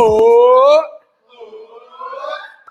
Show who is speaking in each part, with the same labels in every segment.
Speaker 1: Oh!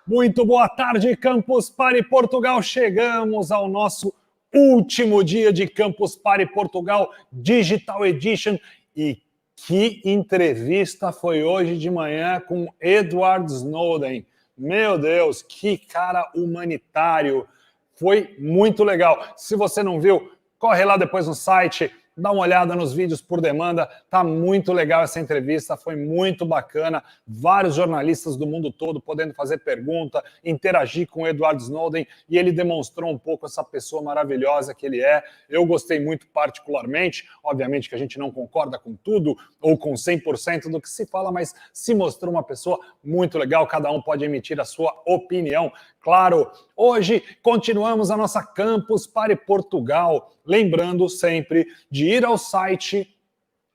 Speaker 1: Muito boa tarde, Campus Party Portugal. Chegamos ao nosso último dia de Campus Party Portugal Digital Edition. E que entrevista foi hoje de manhã com Edward Snowden. Meu Deus, que cara humanitário. Foi muito legal. Se você não viu, corre lá depois no site, dá uma olhada nos vídeos por demanda, tá muito legal essa entrevista, foi muito bacana, vários jornalistas do mundo todo podendo fazer pergunta, interagir com o Edward Snowden, e ele demonstrou um pouco essa pessoa maravilhosa que ele é. Eu gostei muito particularmente, obviamente que a gente não concorda com tudo, ou com 100% do que se fala, mas se mostrou uma pessoa muito legal, cada um pode emitir a sua opinião. Claro, hoje continuamos a nossa Campus Party Portugal, lembrando sempre de ir ao site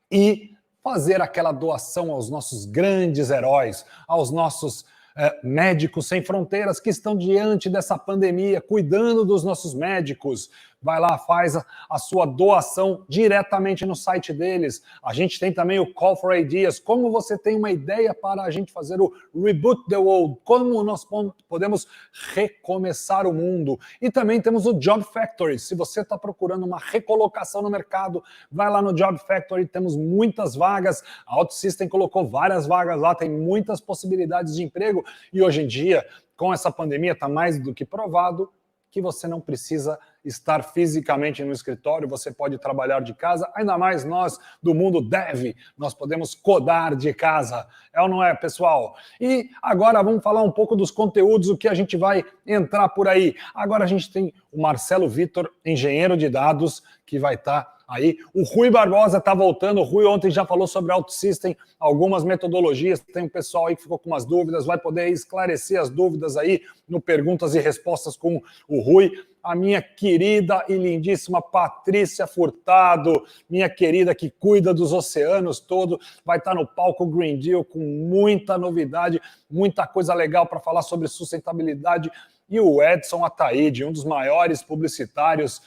Speaker 1: e fazer aquela doação aos nossos grandes heróis, aos nossos médicos sem fronteiras que estão diante dessa pandemia, cuidando dos nossos médicos. Vai lá, faz a sua doação diretamente no site deles. A gente tem também o Call for Ideas, como você tem uma ideia para a gente fazer o Reboot the World, como nós podemos recomeçar o mundo. E também temos o Job Factory. Se você está procurando uma recolocação no mercado, vai lá no Job Factory, temos muitas vagas. A OutSystem colocou várias vagas lá, tem muitas possibilidades de emprego. E hoje em dia, com essa pandemia, está mais do que provado que você não precisa estar fisicamente no escritório, você pode trabalhar de casa, ainda mais nós do mundo dev, nós podemos codar de casa, é ou não é, pessoal? E agora vamos falar um pouco dos conteúdos, o que a gente vai entrar por aí. Agora a gente tem o Marcelo Vitor, engenheiro de dados, que vai estar aí. O Rui Barbosa está voltando, o Rui ontem já falou sobre OutSystem, algumas metodologias, tem um pessoal aí que ficou com umas dúvidas, vai poder esclarecer as dúvidas aí no Perguntas e Respostas com o Rui. A minha querida e lindíssima Patrícia Furtado, minha querida que cuida dos oceanos todo, vai estar no palco Green Deal com muita novidade, muita coisa legal para falar sobre sustentabilidade. E o Edson Ataíde, um dos maiores publicitários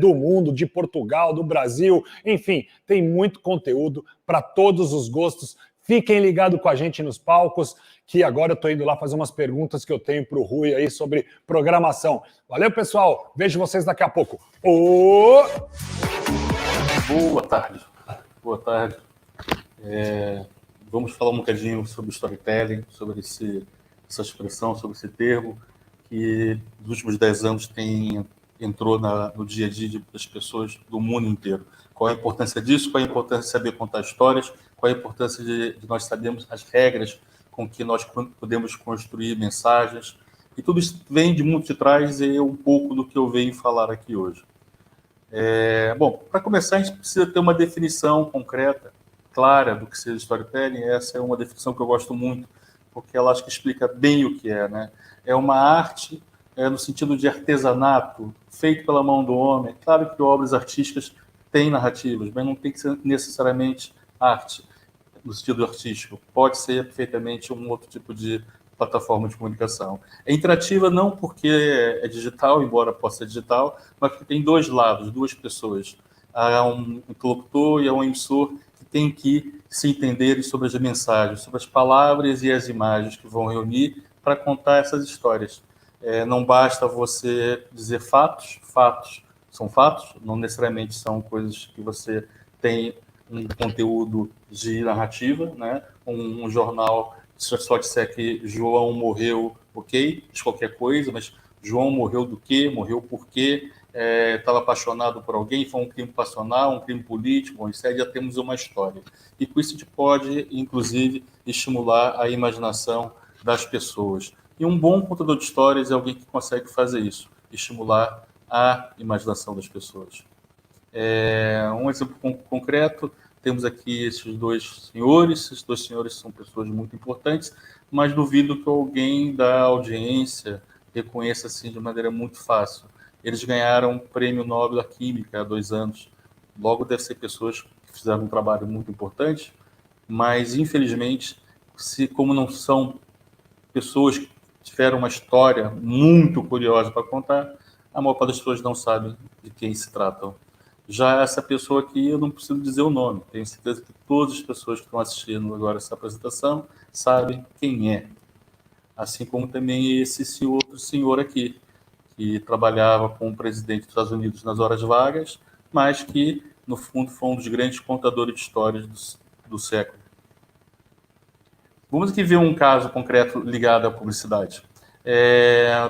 Speaker 1: do mundo, de Portugal, do Brasil. Enfim, tem muito conteúdo para todos os gostos. Fiquem ligados com a gente nos palcos, que agora eu estou indo lá fazer umas perguntas que eu tenho para o Rui aí sobre programação. Valeu, pessoal. Vejo vocês daqui a pouco.
Speaker 2: Boa tarde. Boa tarde. Vamos falar um bocadinho sobre storytelling, sobre essa expressão, sobre esse termo, que nos últimos 10 anos entrou no dia a dia das pessoas do mundo inteiro. Qual a importância disso? Qual a importância de saber contar histórias? Qual a importância de nós sabermos as regras com que nós podemos construir mensagens? E tudo isso vem de muito de trás e é um pouco do que eu venho falar aqui hoje. Bom, para começar, a gente precisa ter uma definição concreta, clara do que seja storytelling. Essa é uma definição que eu gosto muito, porque ela acho que explica bem o que é, né? É uma arte no sentido de artesanato, feito pela mão do homem. Claro que obras artísticas têm narrativas, mas não tem que ser necessariamente arte no sentido artístico. Pode ser perfeitamente um outro tipo de plataforma de comunicação. É interativa não porque é digital, embora possa ser digital, mas porque tem dois lados, duas pessoas. Há um interlocutor e há um emissor que tem que se entenderem sobre as mensagens, sobre as palavras e as imagens que vão reunir para contar essas histórias. Não basta você dizer fatos são fatos, não necessariamente são coisas que você tem um conteúdo de narrativa, né? Um jornal, se eu só disser que João morreu, ok, diz qualquer coisa, mas João morreu do quê? Morreu por quê? Estava apaixonado por alguém, foi um crime passional, um crime político, bom, isso aí já temos uma história. E com isso a gente pode, inclusive, estimular a imaginação das pessoas. E um bom contador de histórias é alguém que consegue fazer isso, estimular a imaginação das pessoas. Um exemplo concreto, temos aqui esses dois senhores são pessoas muito importantes, mas duvido que alguém da audiência reconheça assim de maneira muito fácil. Eles ganharam o Prêmio Nobel da Química há 2 anos. Logo, deve ser pessoas que fizeram um trabalho muito importante, mas, infelizmente, como não são pessoas que tiveram uma história muito curiosa para contar, a maior parte das pessoas não sabe de quem se tratam. Já essa pessoa aqui, eu não preciso dizer o nome. Tenho certeza que todas as pessoas que estão assistindo agora essa apresentação sabem quem é. Assim como também esse outro senhor aqui, que trabalhava com o presidente dos Estados Unidos nas horas vagas, mas que, no fundo, foi um dos grandes contadores de histórias do século. Vamos aqui ver um caso concreto ligado à publicidade.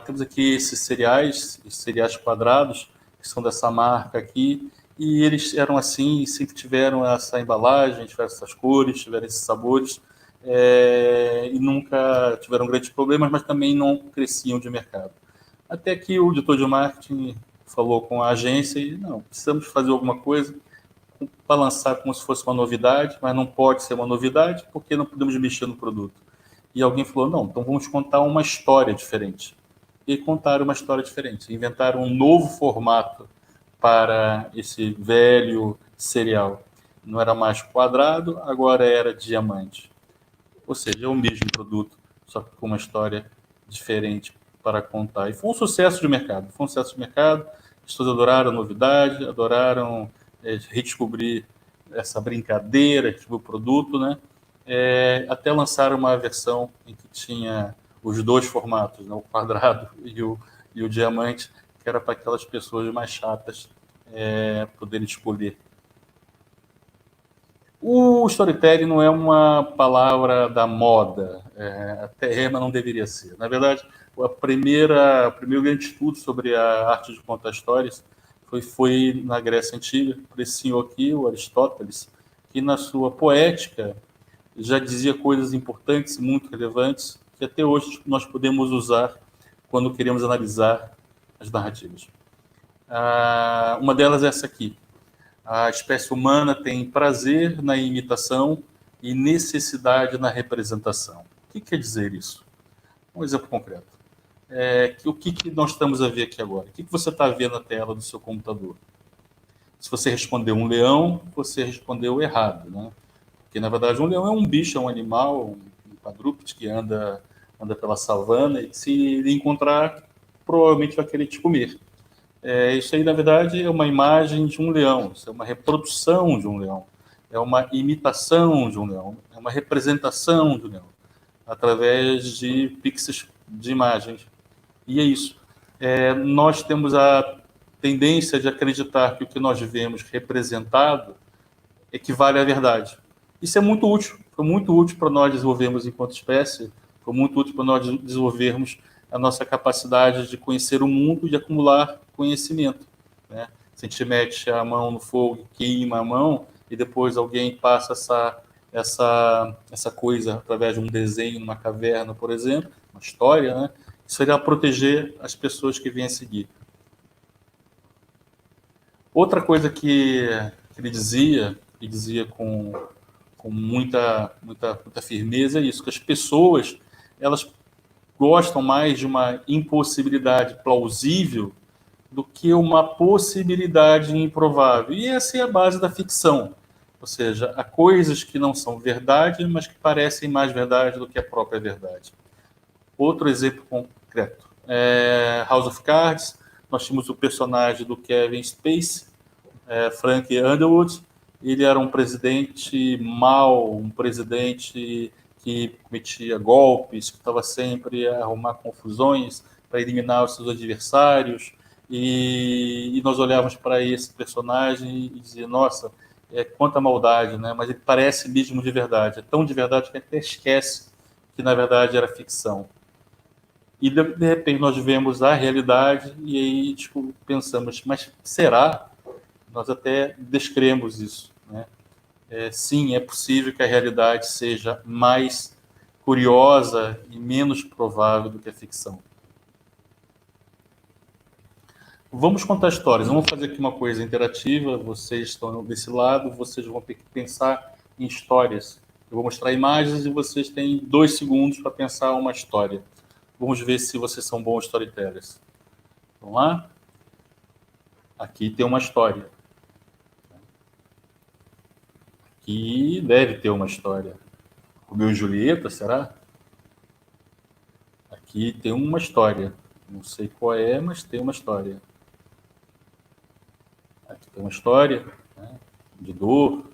Speaker 2: Temos aqui esses cereais quadrados, que são dessa marca aqui, e eles eram assim, sempre tiveram essa embalagem, tiveram essas cores, tiveram esses sabores, e nunca tiveram grandes problemas, mas também não cresciam de mercado. Até que o diretor de marketing falou com a agência e, não, precisamos fazer alguma coisa para lançar como se fosse uma novidade, mas não pode ser uma novidade porque não podemos mexer no produto. E alguém falou, não, então vamos contar uma história diferente. E contaram uma história diferente. Inventaram um novo formato para esse velho cereal. Não era mais quadrado, agora era diamante. Ou seja, é o mesmo produto, só que com uma história diferente para contar. E foi um sucesso de mercado. Foi um sucesso de mercado. As pessoas adoraram a novidade, adoraram redescobrir essa brincadeira do produto, né? Até lançaram uma versão em que tinha os dois formatos, né? O quadrado e o diamante, que era para aquelas pessoas mais chatas poderem escolher. O storytelling não é uma palavra da moda, até mas não deveria ser. Na verdade, o primeiro grande estudo sobre a arte de contar histórias foi na Grécia Antiga, por esse senhor aqui, o Aristóteles, que na sua poética já dizia coisas importantes e muito relevantes que até hoje nós podemos usar quando queremos analisar as narrativas. Uma delas é essa aqui. A espécie humana tem prazer na imitação e necessidade na representação. O que quer dizer isso? Um exemplo concreto. O que nós estamos a ver aqui agora? O que você está vendo na tela do seu computador? Se você respondeu um leão, você respondeu errado, né? Porque, na verdade, um leão é um bicho, é um animal, um quadrúpede que anda pela savana e se ele encontrar, provavelmente vai querer te comer. Isso aí, na verdade, é uma imagem de um leão, isso é uma reprodução de um leão, é uma imitação de um leão, é uma representação de um leão, através de pixels de imagens. E é isso. Nós temos a tendência de acreditar que o que nós vemos representado equivale à verdade. Isso é muito útil, foi muito útil para nós desenvolvermos enquanto espécie, foi muito útil para nós desenvolvermos a nossa capacidade de conhecer o mundo e de acumular conhecimento, né? Se a gente mete a mão no fogo, queima a mão, e depois alguém passa essa coisa através de um desenho numa caverna, por exemplo, uma história, né? Isso irá proteger as pessoas que vêm a seguir. Outra coisa que ele dizia, e dizia com muita firmeza, é isso, que as pessoas elas gostam mais de uma impossibilidade plausível do que uma possibilidade improvável. E essa é a base da ficção. Ou seja, há coisas que não são verdade, mas que parecem mais verdade do que a própria verdade. Outro exemplo concreto. House of Cards, nós tínhamos o personagem do Kevin Spacey, Frank Underwood. Ele era um presidente mau, um presidente que cometia golpes, que estava sempre a arrumar confusões para eliminar os seus adversários. E nós olhávamos para esse personagem e dizíamos, nossa, quanta maldade, né? Mas ele parece mesmo de verdade. É tão de verdade que até esquece que, na verdade, era ficção. E, de repente, nós vemos a realidade e aí pensamos, mas será? Nós até descremos isso, né? Sim, é possível que a realidade seja mais curiosa e menos provável do que a ficção. Vamos contar histórias. Vamos fazer aqui uma coisa interativa. Vocês estão desse lado, vocês vão ter que pensar em histórias. Eu vou mostrar imagens e vocês têm 2 segundos para pensar uma história. Vamos ver se vocês são bons storytellers. Vamos lá? Aqui tem uma história. Aqui deve ter uma história. Romeu e Julieta, será? Aqui tem uma história. Não sei qual é, mas tem uma história. Aqui tem uma história, né, de dor.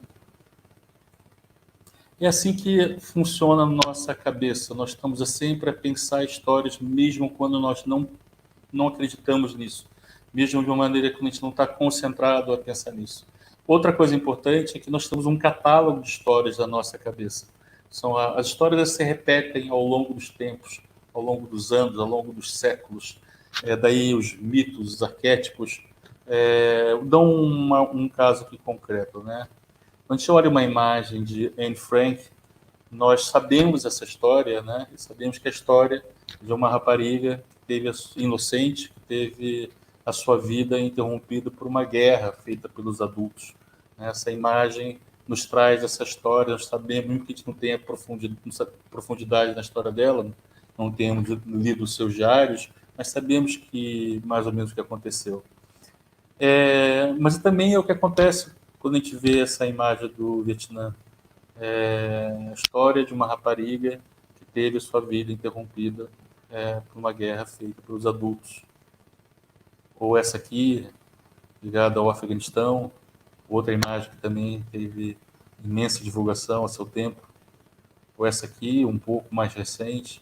Speaker 2: É assim que funciona a nossa cabeça. Nós estamos sempre a pensar histórias, mesmo quando nós não acreditamos nisso. Mesmo de uma maneira que a gente não está concentrado a pensar nisso. Outra coisa importante é que nós temos um catálogo de histórias da nossa cabeça. As histórias se repetem ao longo dos tempos, ao longo dos anos, ao longo dos séculos. Daí os mitos, os arquétipos. Dão um caso aqui concreto, né? Quando a gente olha uma imagem de Anne Frank, nós sabemos essa história, né? E sabemos que é a história de uma rapariga que teve inocente, que teve a sua vida interrompida por uma guerra feita pelos adultos. Essa imagem nos traz essa história. Nós sabemos, mesmo que a gente não tenha profundidade na história dela, não temos lido os seus diários, mas sabemos que mais ou menos o que aconteceu. Mas também é o que acontece quando a gente vê essa imagem do Vietnã. A história de uma rapariga que teve sua vida interrompida por uma guerra feita pelos adultos. Ou essa aqui, ligada ao Afeganistão, outra imagem que também teve imensa divulgação a seu tempo. Ou essa aqui, um pouco mais recente,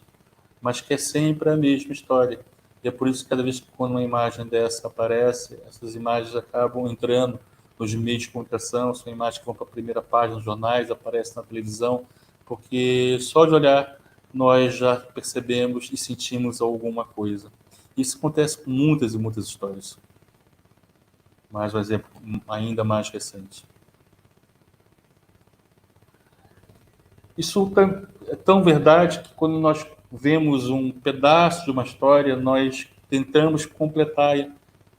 Speaker 2: mas que é sempre a mesma história. E é por isso que cada vez que quando uma imagem dessa aparece, essas imagens acabam entrando nos meios de comunicação, são imagens que vão para a primeira página dos jornais, aparecem na televisão, porque só de olhar nós já percebemos e sentimos alguma coisa. Isso acontece com muitas e muitas histórias. Mais um exemplo ainda mais recente. Isso é tão verdade que quando nós vemos um pedaço de uma história, nós tentamos completar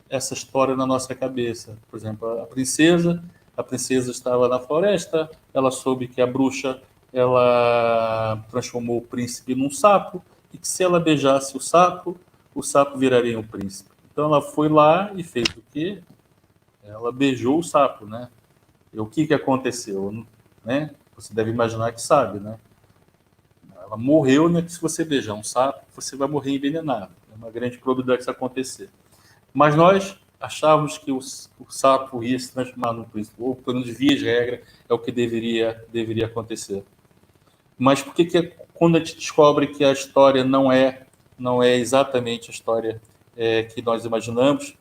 Speaker 2: essa história na nossa cabeça. Por exemplo, a princesa estava na floresta, ela soube que a bruxa ela transformou o príncipe num sapo e que se ela beijasse o sapo viraria um príncipe. Então ela foi lá e fez o quê? Ela beijou o sapo, né? E o que aconteceu, né? Você deve imaginar que sabe, né? Ela morreu, né? Que se você beijar um sapo, você vai morrer envenenado. É uma grande probabilidade disso acontecer. Mas nós achávamos que o sapo ia se transformar num príncipe, ou pelo menos via de regra, é o que deveria acontecer. Mas por que quando a gente descobre que a história não é exatamente a história que nós imaginamos,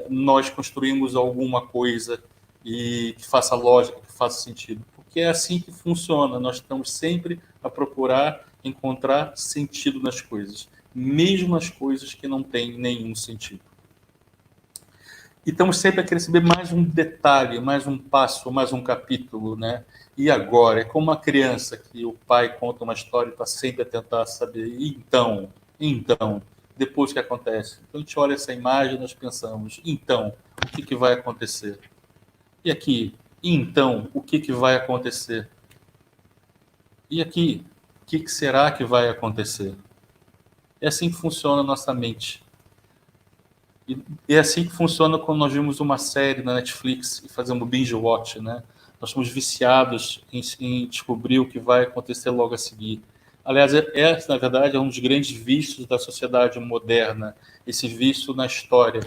Speaker 2: nós construímos alguma coisa e que faça lógica, que faça sentido? Porque é assim que funciona. Nós estamos sempre a procurar encontrar sentido nas coisas, mesmo nas coisas que não têm nenhum sentido. E estamos sempre a querer saber mais um detalhe, mais um passo, mais um capítulo, né? E agora? É como uma criança que o pai conta uma história e está sempre a tentar saber. Então, depois que acontece? Então a gente olha essa imagem e nós pensamos, então, o que vai acontecer? E aqui, então, o que vai acontecer? E aqui, o que será que vai acontecer? É assim que funciona a nossa mente. E é assim que funciona quando nós vimos uma série na Netflix e fazemos binge watch, né? Nós somos viciados em descobrir o que vai acontecer logo a seguir. Aliás, na verdade, é um dos grandes vícios da sociedade moderna, esse vício na história.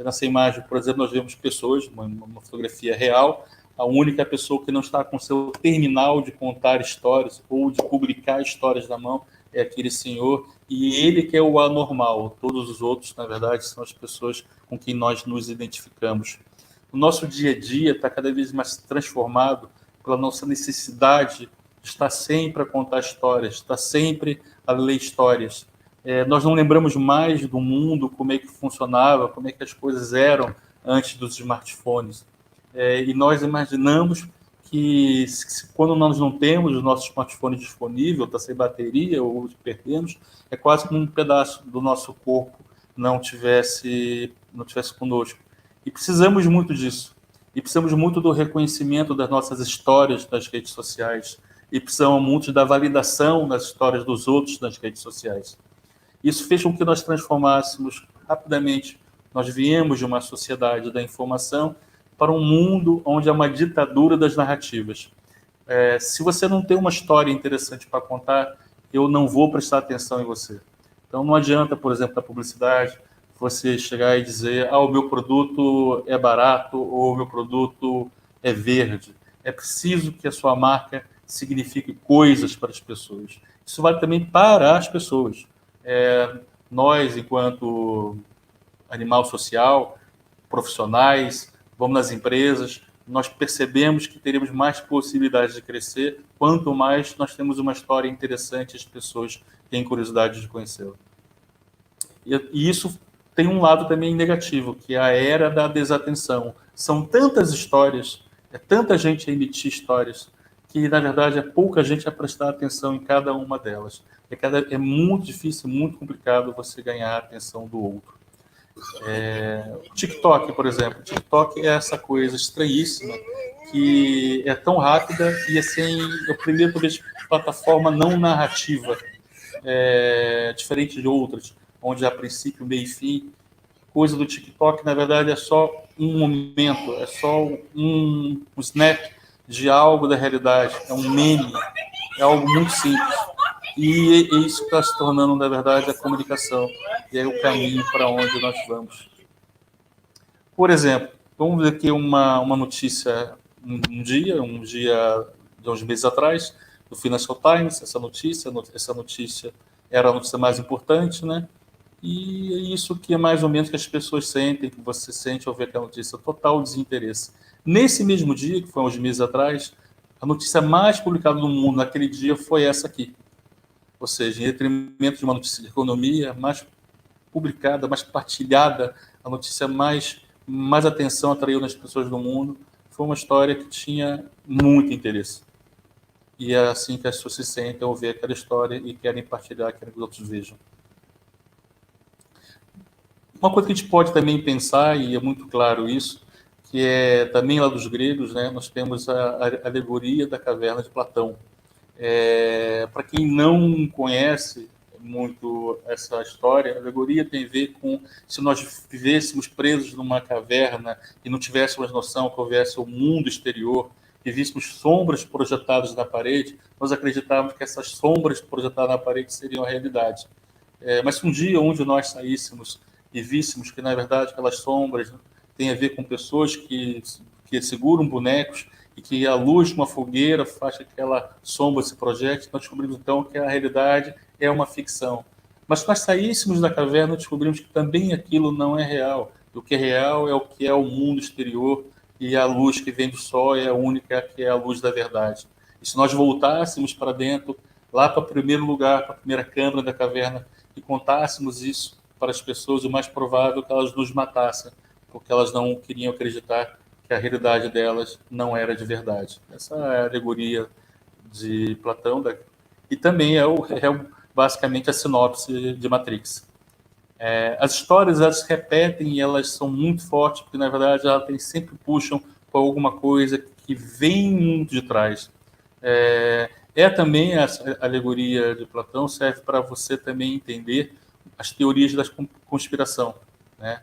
Speaker 2: Nessa imagem, por exemplo, nós vemos pessoas, uma fotografia real, a única pessoa que não está com seu terminal de contar histórias ou de publicar histórias na mão é aquele senhor, e ele que é o anormal. Todos os outros, na verdade, são as pessoas com quem nós nos identificamos. O nosso dia a dia está cada vez mais transformado pela nossa necessidade de estar sempre a contar histórias, estar sempre a ler histórias. Nós não lembramos mais do mundo, como é que funcionava, como é que as coisas eram antes dos smartphones. E nós imaginamos que quando nós não temos o nosso smartphone disponível, está sem bateria ou perdemos, é quase como um pedaço do nosso corpo não tivesse conosco. E precisamos muito disso. E precisamos muito do reconhecimento das nossas histórias nas redes sociais. E precisamos muito da validação das histórias dos outros nas redes sociais. Isso fez com que nós transformássemos rapidamente. Nós viemos de uma sociedade da informação para um mundo onde há uma ditadura das narrativas. Se você não tem uma história interessante para contar, eu não vou prestar atenção em você. Então não adianta, por exemplo, na publicidade, você chegar e dizer, o meu produto é barato ou o meu produto é verde. É preciso que a sua marca signifique coisas para as pessoas. Isso vale também para as pessoas. Nós, enquanto animal social, profissionais, vamos nas empresas, nós percebemos que teremos mais possibilidades de crescer quanto mais nós temos uma história interessante e as pessoas têm curiosidade de conhecê-la. E isso tem um lado também negativo, que é a era da desatenção. São tantas histórias, é tanta gente a emitir histórias, que na verdade é pouca gente a prestar atenção em cada uma delas. É muito difícil, muito complicado você ganhar a atenção do outro. O TikTok, por exemplo. O TikTok é essa coisa estranhíssima que é tão rápida e assim, é o primeiro plataforma não narrativa, diferente de outras, onde há princípio, meio e fim. Coisa do TikTok, na verdade, é só um momento, é só um snap de algo da realidade, é um meme, é algo muito simples. E é isso que está se tornando, na verdade, a comunicação. E é o caminho para onde nós vamos. Por exemplo, vamos ver aqui uma notícia, um dia de uns meses atrás, do Financial Times, essa notícia era a notícia mais importante, né? E é isso que é mais ou menos que as pessoas sentem, que você sente ao ver aquela notícia, total desinteresse. Nesse mesmo dia, que foi uns meses atrás, a notícia mais publicada no mundo naquele dia foi essa aqui. Ou seja, em detrimento de uma notícia de economia mais publicada, mais partilhada, a notícia mais atenção atraiu nas pessoas do mundo, foi uma história que tinha muito interesse. E é assim que as pessoas se sentem ao ver aquela história e querem partilhar, querem que os outros vejam. Uma coisa que a gente pode também pensar, e é muito claro isso, que é também lá dos gregos, né, nós temos a alegoria da caverna de Platão. Para quem não conhece muito essa história, a alegoria tem a ver com se nós vivêssemos presos numa caverna e não tivéssemos noção que houvesse o mundo exterior, e víssemos sombras projetadas na parede, nós acreditávamos que essas sombras projetadas na parede seriam a realidade. Mas se um dia onde nós saíssemos e víssemos que, na verdade, aquelas sombras têm a ver com pessoas que seguram bonecos e que a luz de uma fogueira faz que aquela sombra se projete, nós descobrimos, então, que a realidade é uma ficção. Mas se nós saíssemos da caverna, descobrimos que também aquilo não é real. O que é real é o que é o mundo exterior e a luz que vem do sol é a única que é a luz da verdade. E se nós voltássemos para dentro, lá para o primeiro lugar, para a primeira câmara da caverna, e contássemos isso para as pessoas, o mais provável é que elas nos matassem, porque elas não queriam acreditar que a realidade delas não era de verdade. Essa é a alegoria de Platão, e também basicamente a sinopse de Matrix. As histórias, elas se repetem e elas são muito fortes, porque, na verdade, elas sempre puxam para alguma coisa que vem muito de trás. Também a alegoria de Platão serve para você também entender as teorias da conspiração, né?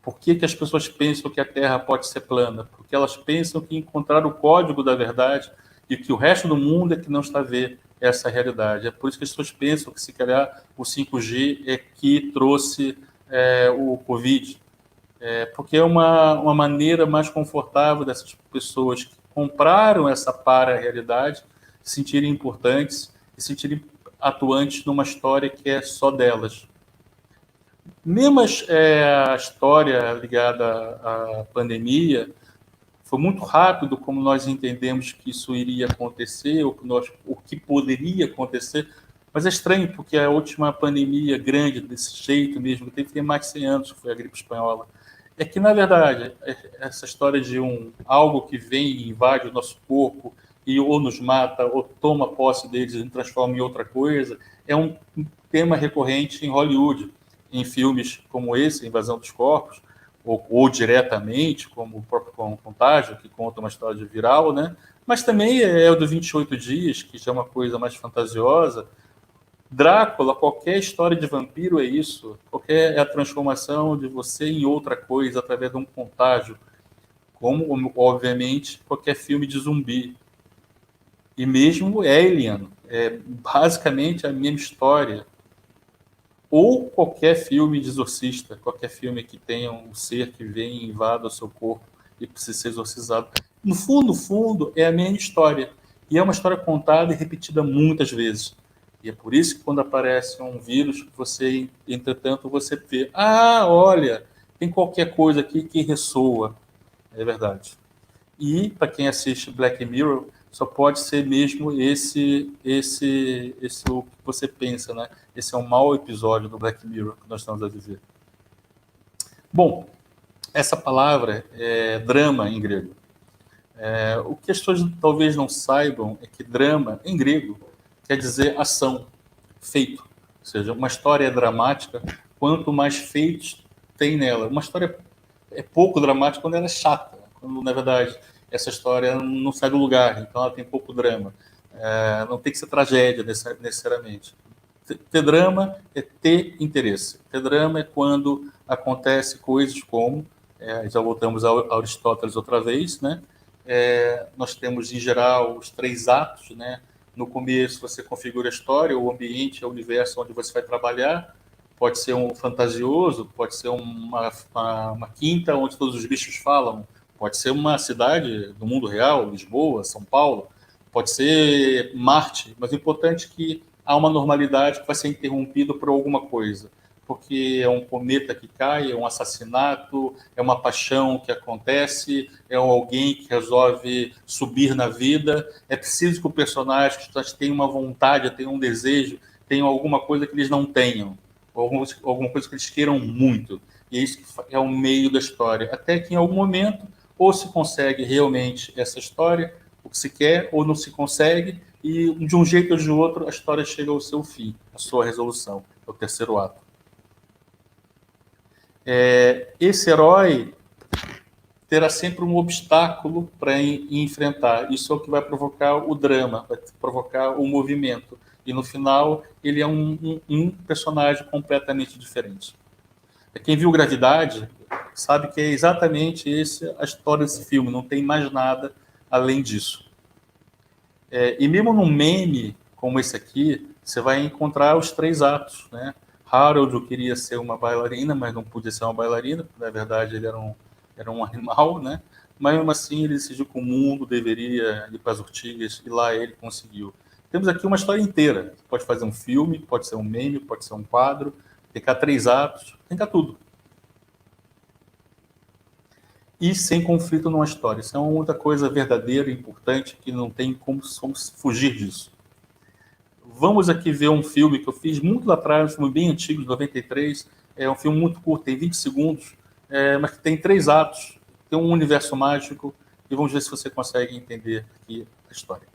Speaker 2: Por que as pessoas pensam que a Terra pode ser plana? Porque elas pensam que encontraram o código da verdade e que o resto do mundo é que não está a ver essa realidade. É por isso que as pessoas pensam que, se calhar, o 5G é que trouxe o Covid. Porque é uma maneira mais confortável dessas pessoas que compraram essa para-realidade se sentirem importantes e se sentirem atuantes numa história que é só delas. Mesmo a história ligada à pandemia, foi muito rápido como nós entendemos que isso iria acontecer, o que poderia acontecer, mas é estranho, porque a última pandemia grande desse jeito mesmo, que tem mais de 100 anos, que foi a gripe espanhola, é que, na verdade, essa história de algo que vem e invade o nosso corpo e ou nos mata, ou toma posse deles e transforma em outra coisa, é um tema recorrente em Hollywood, em filmes como esse, Invasão dos Corpos, ou diretamente, como o próprio Contágio, que conta uma história de viral, né? Mas também é o do 28 Dias, que já é uma coisa mais fantasiosa. Drácula, qualquer história de vampiro é isso. É a transformação de você em outra coisa através de um contágio. Como, obviamente, qualquer filme de zumbi. E mesmo Alien, é basicamente a mesma história. ou qualquer filme de exorcista, qualquer filme que tenha um ser que vem e invada o seu corpo e precisa ser exorcizado. No fundo, é a mesma história. E é uma história contada e repetida muitas vezes. E é por isso que quando aparece um vírus, você, entretanto, você vê, olha, tem qualquer coisa aqui que ressoa. É verdade. E, para quem assiste Black Mirror, só pode ser mesmo esse o que você pensa, né? Esse é um mau episódio do Black Mirror que nós estamos a viver. Bom, essa palavra é drama em grego. O que as pessoas talvez não saibam é que drama, em grego, quer dizer ação, feito. Ou seja, uma história é dramática quanto mais feitos tem nela. Uma história é pouco dramática quando ela é chata, quando, na verdade, essa história não sai do lugar, então ela tem pouco drama. Não tem que ser tragédia necessariamente. Ter drama é ter interesse. Ter drama é quando acontece coisas como, já voltamos a Aristóteles outra vez, né? Nós temos, em geral, os 3 atos, né? No começo, você configura a história, o ambiente, o universo onde você vai trabalhar. Pode ser um fantasioso, pode ser uma quinta onde todos os bichos falam, pode ser uma cidade do mundo real, Lisboa, São Paulo, pode ser Marte, mas o importante é que há uma normalidade que vai ser interrompida por alguma coisa, porque é um cometa que cai, é um assassinato, é uma paixão que acontece, é alguém que resolve subir na vida. É preciso que o personagem tenha uma vontade, tenha um desejo, tenha alguma coisa que eles não tenham, alguma coisa que eles queiram muito. E é isso que é o meio da história. Até que em algum momento, ou se consegue realmente essa história, o que se quer, ou não se consegue, e de um jeito ou de outro a história chega ao seu fim, a sua resolução, é o 3º ato. Esse herói terá sempre um obstáculo para enfrentar. Isso é o que vai provocar o drama, vai provocar o movimento. E no final, ele é um personagem completamente diferente. Quem viu Gravidade sabe que é exatamente a história desse filme, não tem mais nada além disso. E mesmo num meme como esse aqui, você vai encontrar os 3 atos, né? Harold queria ser uma bailarina, mas não podia ser uma bailarina, porque, na verdade ele era um animal, né? Mas mesmo assim ele decidiu que o mundo deveria ir para as Ortigas, e lá ele conseguiu. Temos aqui uma história inteira. Você pode fazer um filme, pode ser um meme, pode ser um quadro, tem cá 3 atos, tem cá tudo. E sem conflito numa história. Isso é uma outra coisa verdadeira e importante que não tem como fugir disso. Vamos aqui ver um filme que eu fiz muito lá atrás, um filme bem antigo, de 93. É um filme muito curto, tem 20 segundos, mas que tem 3 atos, tem um universo mágico, e vamos ver se você consegue entender aqui a história.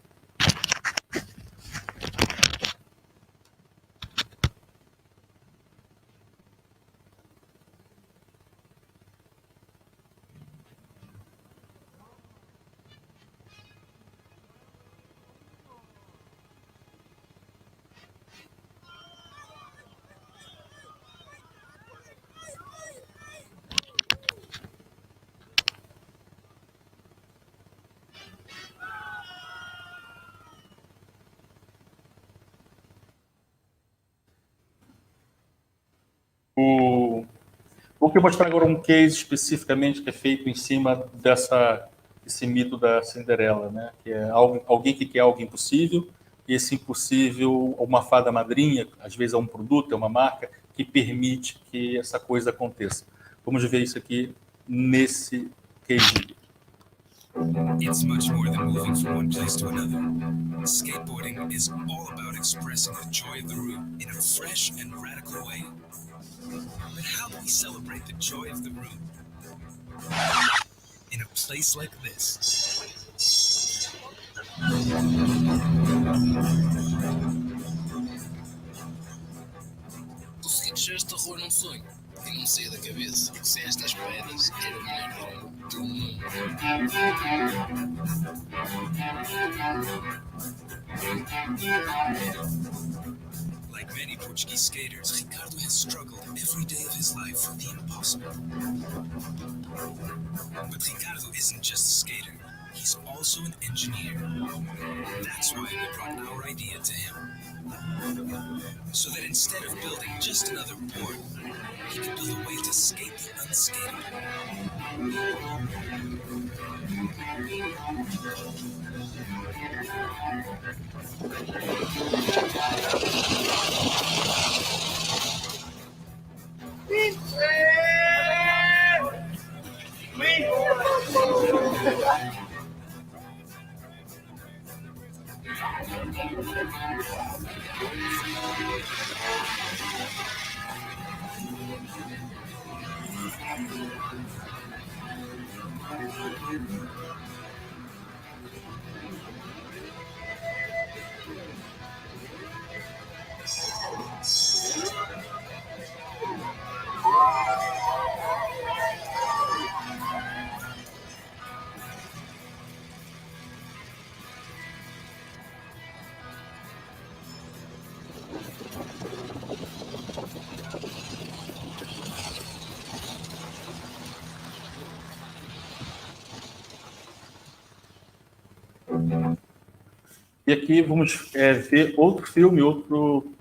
Speaker 2: Vou mostrar agora um case especificamente que é feito em cima desse mito da Cinderela, né? Que é alguém que quer algo impossível, e esse impossível, uma fada madrinha, às vezes é um produto, é uma marca, que permite que essa coisa aconteça. Vamos ver isso aqui nesse case.
Speaker 3: It's much more than moving from one place to another. Skateboarding is all about expressing the joy of the route in a fresh and radical way. But how do we celebrate the joy of the route in a place like this?
Speaker 4: Tu seguiste terror num sonho e não me saía da cabeça. Se estas pedras era o melhor do mundo.
Speaker 3: Like many Portuguese skaters, Ricardo has struggled every day of his life with the impossible. But Ricardo isn't just a skater. he's also an engineer. That's why we brought our idea to him. So that instead of building just another port, he could build a way to skate the unskateable.
Speaker 2: E aqui vamos ver outro filme, outro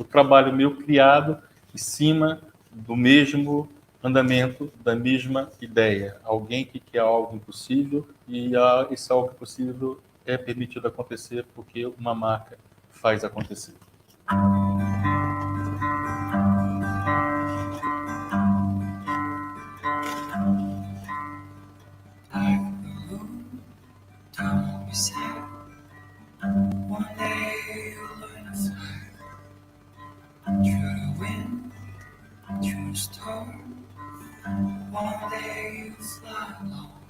Speaker 2: trabalho meu criado em cima do mesmo andamento, da mesma ideia. Alguém que quer algo impossível e esse algo impossível é permitido acontecer porque uma marca faz acontecer.
Speaker 3: One day you'll learn to fly. True to wind, true to storm. One day you'll fly alone.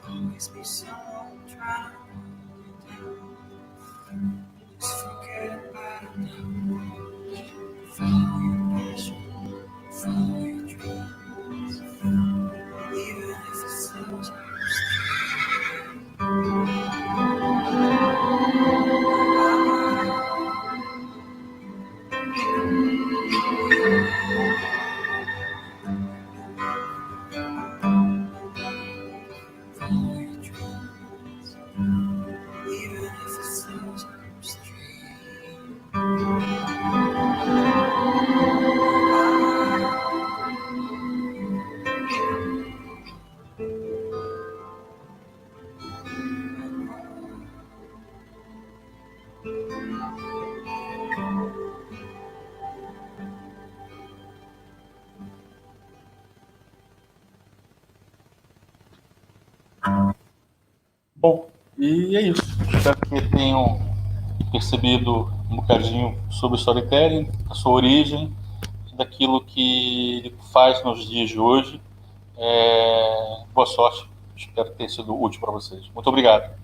Speaker 3: Always be someone trying to hold you down. Just forget about it now. Follow your passion, follow your dreams. Even if it sounds like follow your dreams. Even if it sounds extreme.
Speaker 2: Bom, e é isso. Espero que tenham percebido um bocadinho sobre o storytelling, a sua origem, daquilo que ele faz nos dias de hoje. Boa sorte. Espero ter sido útil para vocês. Muito obrigado.